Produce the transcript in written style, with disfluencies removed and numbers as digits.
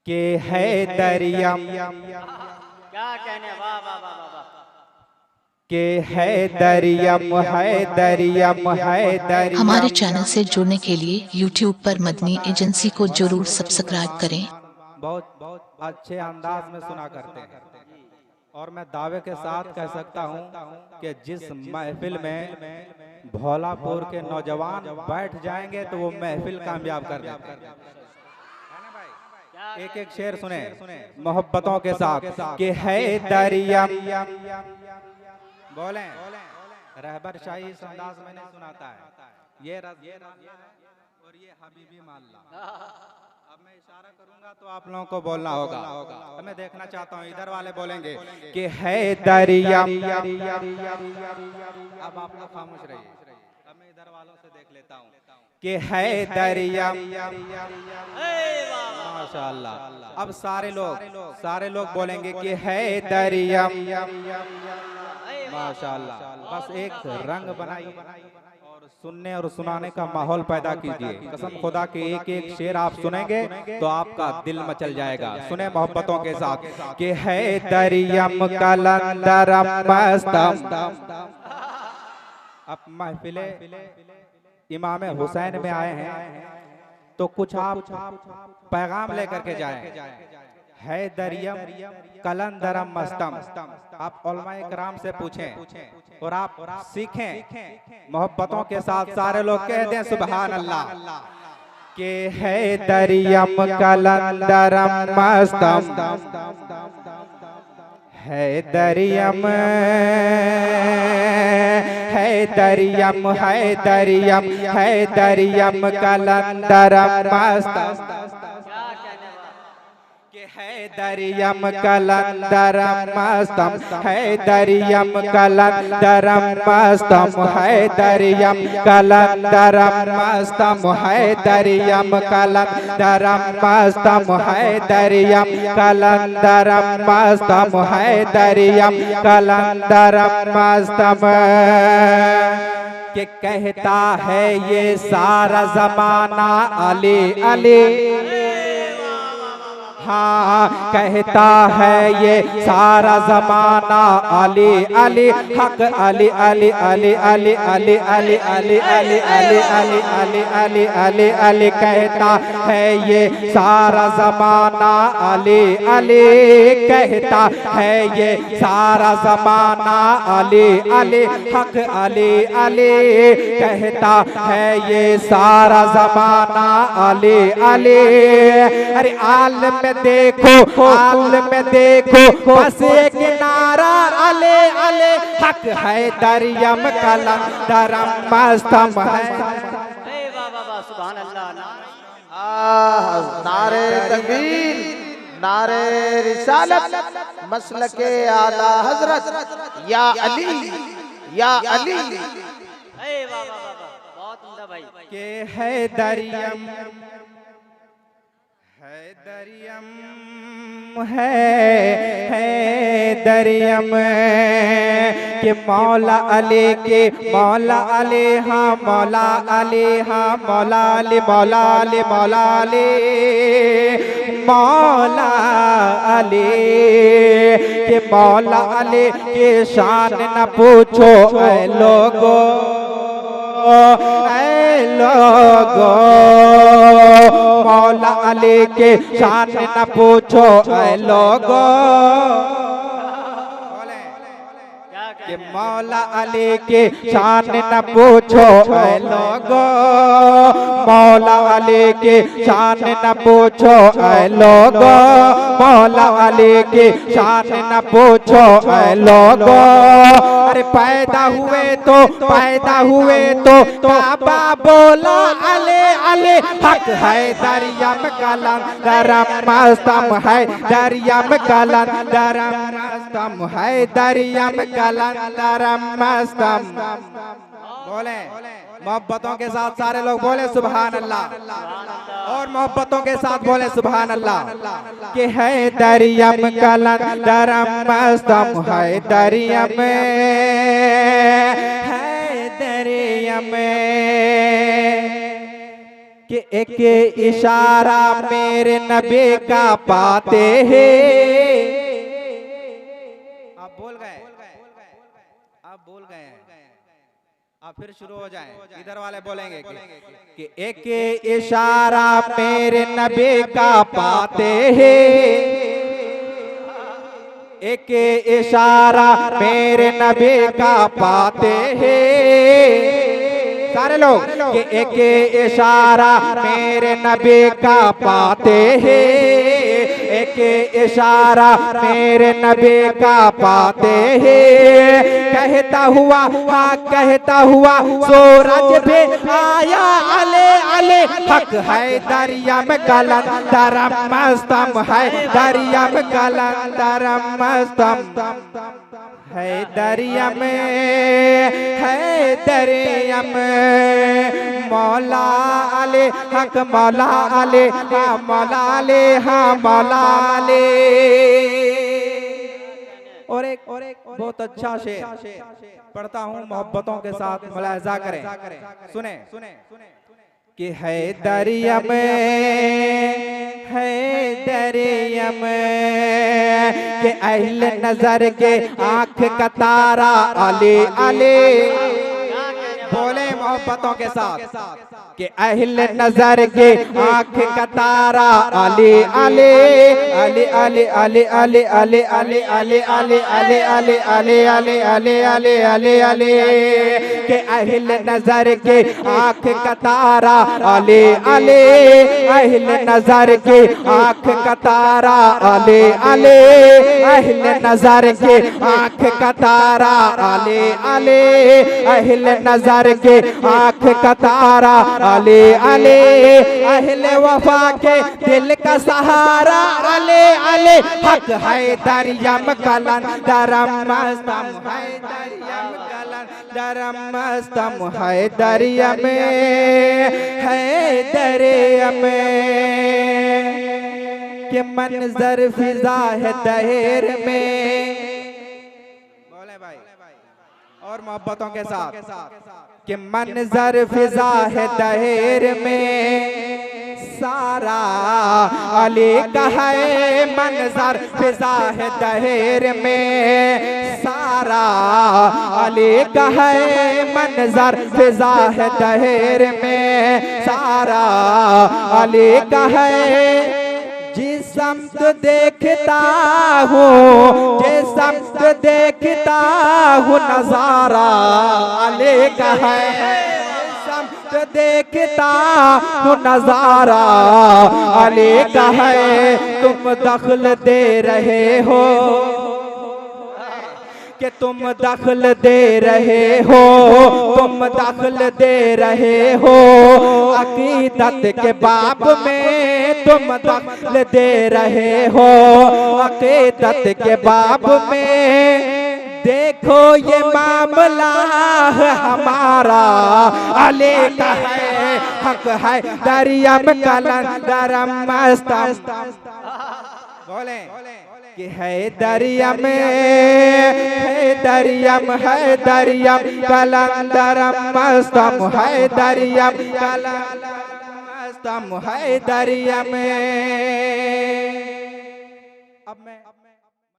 के है दरिया क्या कहने, वाह वाह वाह वाह वाह। के है दरियम है दरियम है दरियम। हमारे चैनल से जुड़ने के लिए YouTube पर मदनी एजेंसी को जरूर सब्सक्राइब करें। बहुत बहुत अच्छे अंदाज में सुना करते हैं और मैं दावे के साथ कह सकता हूं कि जिस महफिल में भोलापुर के नौजवान बैठ जाएंगे तो वो महफिल कामयाब कर देते हैं। एक एक शेर सुने मोहब्बतों के साथ कि है दरिया बोले रहबर शाही इस अंदाज में नहीं सुनाता है। ये और ये हबीबी माल्ला। अब मैं इशारा करूंगा तो आप लोगों को बोलना होगा। अब मैं देखना चाहता हूँ इधर वाले बोलेंगे कि है दरिया। अब आप लोग खामोश रहिए। अब मैं इधर वालों से देख लेता हूँ कि है दरिया। माशाअल्लाह। अब सारे लोग बोलेंगे कि है दरिया। माशाअल्लाह। बस एक रंग बनाइए और सुनने और सुनाने का माहौल पैदा कीजिए। कसम खुदा के एक एक शेर आप सुनेंगे तो आपका दिल मचल जाएगा। सुने मोहब्बतों के साथ कि है दरियम कलंदरम मस्तम। अब महफिले इमाम हुसैन में आए हैं तो कुछ आप पैगाम लेकर के जाएं। है दरियम कलंदरम मस्तम। आप उलमाए कराम से पूछें और आप सीखें मोहब्बतों के साथ। सारे लोग कह दें सुभान अल्लाह। के है दरियम कलंदरम मस्तम। है दरियम है दरियम है दरियम है दरियम कलंदरम मस्तम। है दरियम कलंदरम मस्तम है दरियम कलंदरम मस्तम है दरियम कलंदरम मस्तम है दरियम कलंदरम मस्तम है दरियम कलंदरम मस्तम है दरियम कलंदरम मस्तम। के कहता है ये सारा जमाना अली अली। हाँ कहता है ये सारा जमाना अली अली हक अली अली अली अली अली अली अली अली अली अली अली अली अली अली कहता है ये सारा जमाना अली अली। कहता है ये सारा जमाना अली अली हक अली अली। कहता है ये सारा जमाना अली अली। अरे आलम देखो आलम में देखो बस एक नारा अले अले हक है दरियम कलंदरम मस्तम है। वाह वाह वाह, सुभान अल्लाह। नारे तकबीर, नारे रिसालत, मसलके आला हजरत या अली या अली। वाह वाह वाह वाह, बहुत उम्दा भाई। के है दरियम दरियम है दरियम के मौला अली के मौला अली। हाँ मौला अली हाँ मौला अली मौला अली मौला अली मौला अली के मौला अली के शान न पूछो ऐ लोगो मौला अली के शान न पूछो ऐ लोगो। कि मौला अली के शान न पूछो ऐ लोगो। मौला अली के शान न पूछो ऐ लोगो। मौला अली के शान न पूछो ऐ लोगो। अरे पैदा हुए तो काबा बोला अले अले हक है दरियम कलंदरम मस्तम है दरियम कलंदरम मस्तम है दरियम कलंदरम मस्तम। बोले मोहब्बतों के साथ सारे लोग बोले सुभान अल्लाह और मोहब्बतों के साथ बोले सुभान अल्लाह। कि है दरियम कलंदरम मस्तम है दरियम है दरियम। कि एक इशारा मेरे नबी का पाते हैं। आप बोल गए, आप बोल गए, आप फिर शुरू हो जाएं। इधर वाले बोलेंगे कि एक इशारा मेरे नबी का पाते हैं, एक इशारा मेरे नबी का पाते हैं। सारे लोग कि एक इशारा मेरे नबी का पाते हैं, एक इशारा मेरे नबी का पाते हैं। कहता हुआ, हाँ कहता हुआ सूरज भी आया अले अले हक है दरिया में कलंदर मस्तम है, दरिया में कलंदर मस्तम है, दरिया में है, दरिया में मौला अले हक मौला अले, हाँ मौला अले, हाँ मौला अले। और एक बहुत अच्छा शेर पढ़ता हूँ, मोहब्बतों के साथ मुलाहिजा करें, सुने कि है दरिया में, है दरिया में कि अहले नजर के आंख का तारा अले अले। बोले मोहब्बतों के साथ कि अहले नजर के आंख का तारा अले अले अले अले अले अले अले अले अले अले अले अले अले अले अले अले अले के अहले नजर के आंख का तारा अले अले, अहले नजर के आंख का तारा अले अले, अहले नजर के आंख का तारा अले अले, अहले नजर के आंख का तारा अले अले, अहले वफा के दिल का सहारा अले अले हक है दरिया में कलंदर मस्तम है, दरिया में कलंदर मस्तम है, दरिया में है, दरिया में के मंजर फिजा है दहेर में। बोले भाई और मोहब्बतों के साथ कि मंजर फिजा है दहेर में, सारा अली का है मंजर फिजा है दहेर में, सारा अली का है मंजर फिजा है दहेर में, सारा अली का है। जिस समत देखता हूँ, जिस समत देखता हूँ नजारा अली का है, समत देखता हूँ नजारा अली का है। तुम दखल दे रहे हो कि तुम दखल दे रहे हो, तुम दखल दे रहे हो अकीदत के बाप में, तुम दखल दे रहे हो अकीदत के बाप में। देखो ये मामला है हमारा अली का है, हक है दरिया में कलंदर मस्तम। बोले कि है दरिया में, है दरिया में, है दरिया कलंदर मस्तम है, दरिया कलंदर मस्तम है, दरिया में।